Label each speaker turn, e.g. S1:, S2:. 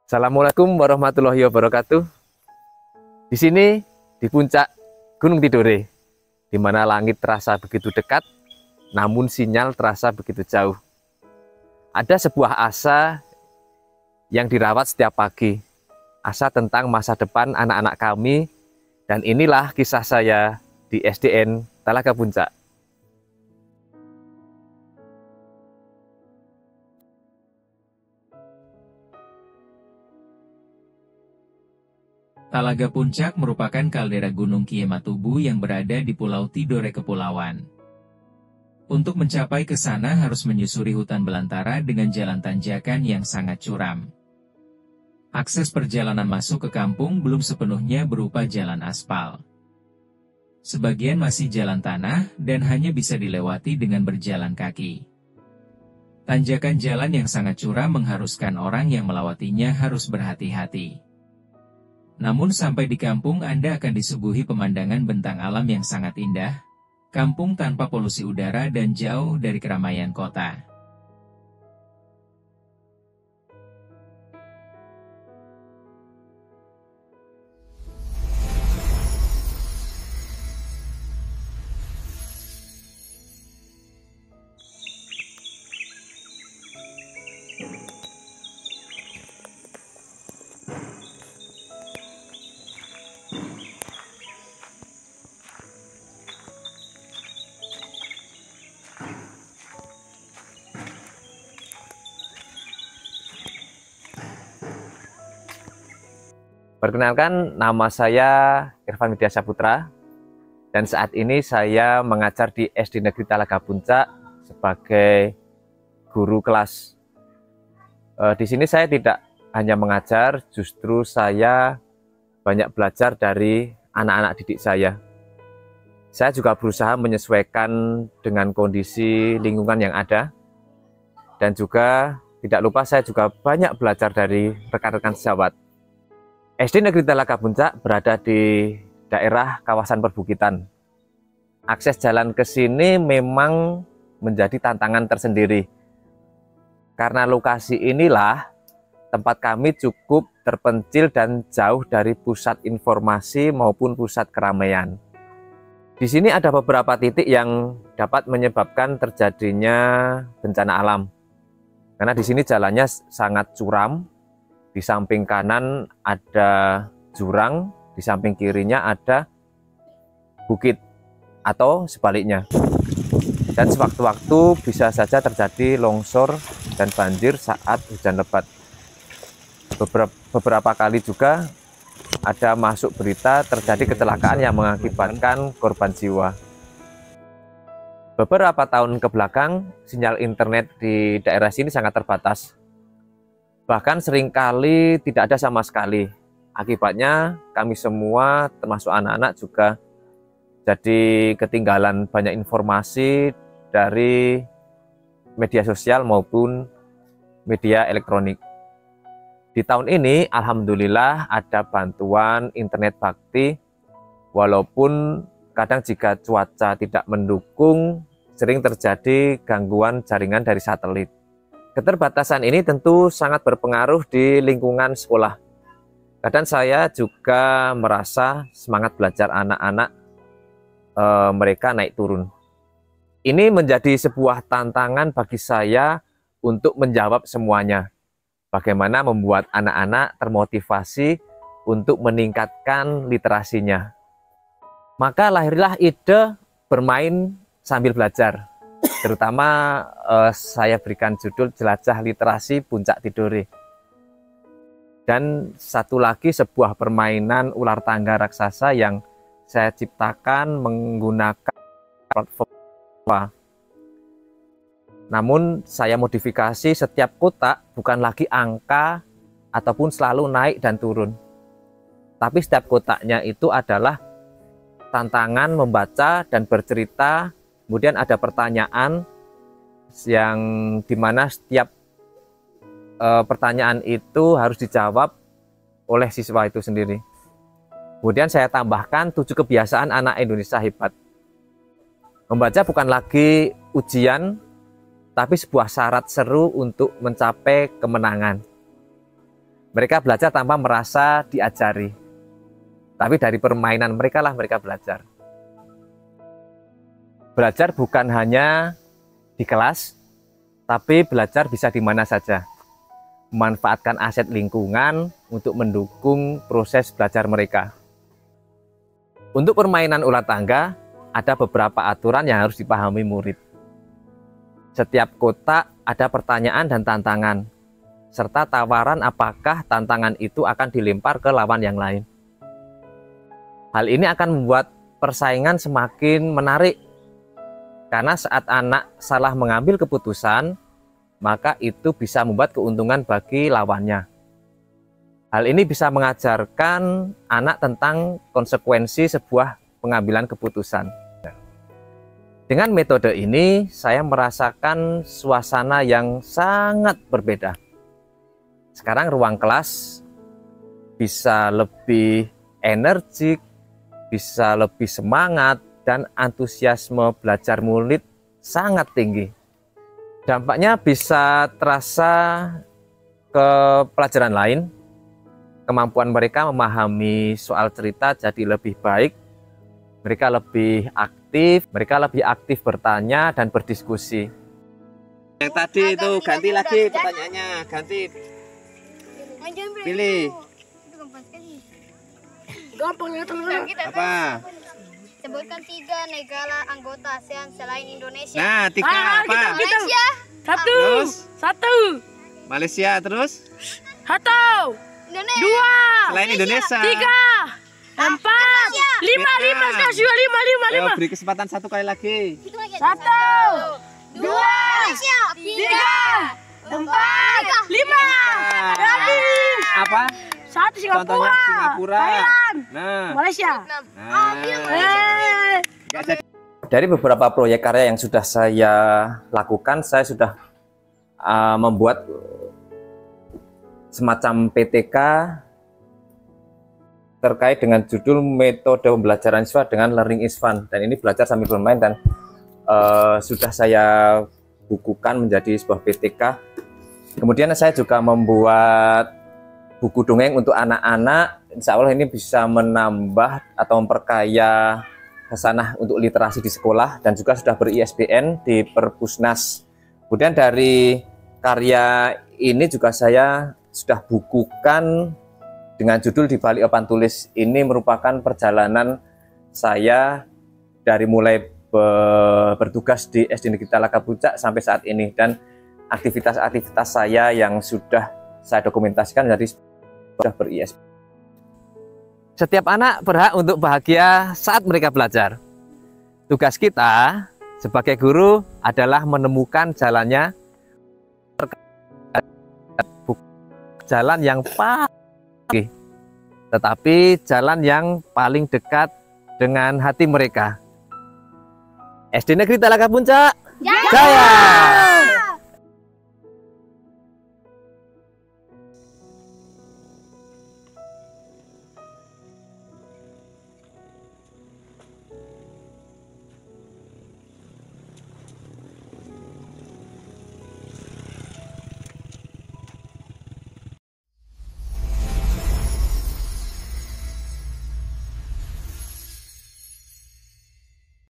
S1: Assalamualaikum warahmatullahi wabarakatuh. Di sini di puncak Gunung Tidore, di mana langit terasa begitu dekat, namun sinyal terasa begitu jauh. Ada sebuah asa yang dirawat setiap pagi, asa tentang masa depan anak-anak kami, dan inilah kisah saya di SDN Talaga Puncak.
S2: Talaga Puncak merupakan kaldera Gunung Kiematubu yang berada di Pulau Tidore Kepulauan. Untuk mencapai ke sana harus menyusuri hutan belantara dengan jalan tanjakan yang sangat curam. Akses perjalanan masuk ke kampung belum sepenuhnya berupa jalan aspal. Sebagian masih jalan tanah dan hanya bisa dilewati dengan berjalan kaki. Tanjakan jalan yang sangat curam mengharuskan orang yang melewatinya harus berhati-hati. Namun sampai di kampung Anda akan disuguhi pemandangan bentang alam yang sangat indah, kampung tanpa polusi udara dan jauh dari keramaian kota.
S1: Perkenalkan, nama saya Irfan Widya Saputra, dan saat ini saya mengajar di SD Negeri Talaga Puncak sebagai guru kelas. Di sini saya tidak hanya mengajar, justru saya banyak belajar dari anak-anak didik saya. Saya juga berusaha menyesuaikan dengan kondisi lingkungan yang ada, dan juga tidak lupa saya juga banyak belajar dari rekan-rekan sejawat. SD Negeri Talaga Puncak berada di daerah kawasan perbukitan. Akses jalan ke sini memang menjadi tantangan tersendiri. Karena lokasi inilah tempat kami cukup terpencil dan jauh dari pusat informasi maupun pusat keramaian. Di sini ada beberapa titik yang dapat menyebabkan terjadinya bencana alam. Karena di sini jalannya sangat curam. Di samping kanan ada jurang, di samping kirinya ada bukit atau sebaliknya. Dan sewaktu-waktu bisa saja terjadi longsor dan banjir saat hujan lebat. Beberapa kali juga ada masuk berita terjadi kecelakaan yang mengakibatkan korban jiwa. Beberapa tahun ke belakang, sinyal internet di daerah sini sangat terbatas. Bahkan seringkali tidak ada sama sekali. Akibatnya kami semua termasuk anak-anak juga jadi ketinggalan banyak informasi dari media sosial maupun media elektronik. Di tahun ini alhamdulillah ada bantuan internet bakti, walaupun kadang jika cuaca tidak mendukung sering terjadi gangguan jaringan dari satelit. Keterbatasan ini tentu sangat berpengaruh di lingkungan sekolah. Kadang saya juga merasa semangat belajar anak-anak mereka naik turun. Ini menjadi sebuah tantangan bagi saya untuk menjawab semuanya. Bagaimana membuat anak-anak termotivasi untuk meningkatkan literasinya. Maka lahirlah ide bermain sambil belajar. Terutama saya berikan judul Jelajah Literasi Puncak Tidore. Dan satu lagi sebuah permainan ular tangga raksasa yang saya ciptakan menggunakan platform. Namun saya modifikasi setiap kotak bukan lagi angka ataupun selalu naik dan turun. Tapi setiap kotaknya itu adalah tantangan membaca dan bercerita. Kemudian ada pertanyaan yang dimana setiap pertanyaan itu harus dijawab oleh siswa itu sendiri. Kemudian saya tambahkan 7 kebiasaan anak Indonesia hebat. Membaca bukan lagi ujian, tapi sebuah syarat seru untuk mencapai kemenangan. Mereka belajar tanpa merasa diajari. Tapi dari permainan mereka lah mereka belajar. Belajar bukan hanya di kelas, tapi belajar bisa di mana saja. Memanfaatkan aset lingkungan untuk mendukung proses belajar mereka. Untuk permainan ular tangga, ada beberapa aturan yang harus dipahami murid. Setiap kotak ada pertanyaan dan tantangan, serta tawaran apakah tantangan itu akan dilempar ke lawan yang lain. Hal ini akan membuat persaingan semakin menarik, karena saat anak salah mengambil keputusan, maka itu bisa membuat keuntungan bagi lawannya. Hal ini bisa mengajarkan anak tentang konsekuensi sebuah pengambilan keputusan. Dengan metode ini, saya merasakan suasana yang sangat berbeda. Sekarang ruang kelas bisa lebih energik, bisa lebih semangat, dan antusiasme belajar murid sangat tinggi. Dampaknya bisa terasa ke pelajaran lain. Kemampuan mereka memahami soal cerita jadi lebih baik. Mereka lebih aktif bertanya dan berdiskusi. Yang tadi itu ganti lagi pertanyaannya, ganti. Pilih.
S3: Gampang ya teman-teman.
S1: Apa?
S3: Sebutkan 3 negara anggota ASEAN selain Indonesia.
S1: Nah, 3 apa?
S3: Malaysia.
S4: Satu.
S1: Malaysia terus?
S4: Satu.
S3: Indonesia.
S4: 2.
S1: Selain Indonesia.
S4: 3. 4. 5.
S1: Ayo, beri kesempatan 1 kali lagi.
S4: 1. 2.
S3: Malaysia.
S4: 3. 4. 5. Habis.
S1: Apa?
S4: 1 Singapura.
S1: Contohnya Singapura.
S4: Thailand.
S1: Nah.
S4: Malaysia.
S1: Dari beberapa proyek karya yang sudah saya lakukan, saya sudah membuat semacam PTK terkait dengan judul metode pembelajaran siswa dengan Learning is Fun, dan ini belajar sambil bermain, dan sudah saya bukukan menjadi sebuah PTK. Kemudian saya juga membuat buku dongeng untuk anak-anak. Insya Allah ini bisa menambah atau memperkaya khasanah untuk literasi di sekolah, dan juga sudah ber-ISBN di Perpusnas. Kemudian dari karya ini juga saya sudah bukukan dengan judul Di Balik Papan Tulis. Ini merupakan perjalanan saya dari mulai bertugas di SD Negeri Talaga Puncak sampai saat ini, dan aktivitas-aktivitas saya yang sudah saya dokumentasikan jadi sudah ber-ISBN. Setiap anak berhak untuk bahagia saat mereka belajar. Tugas kita sebagai guru adalah menemukan jalannya, jalan yang paling, tetapi jalan yang paling dekat dengan hati mereka. SD Negeri Talaga Puncak, Jaya!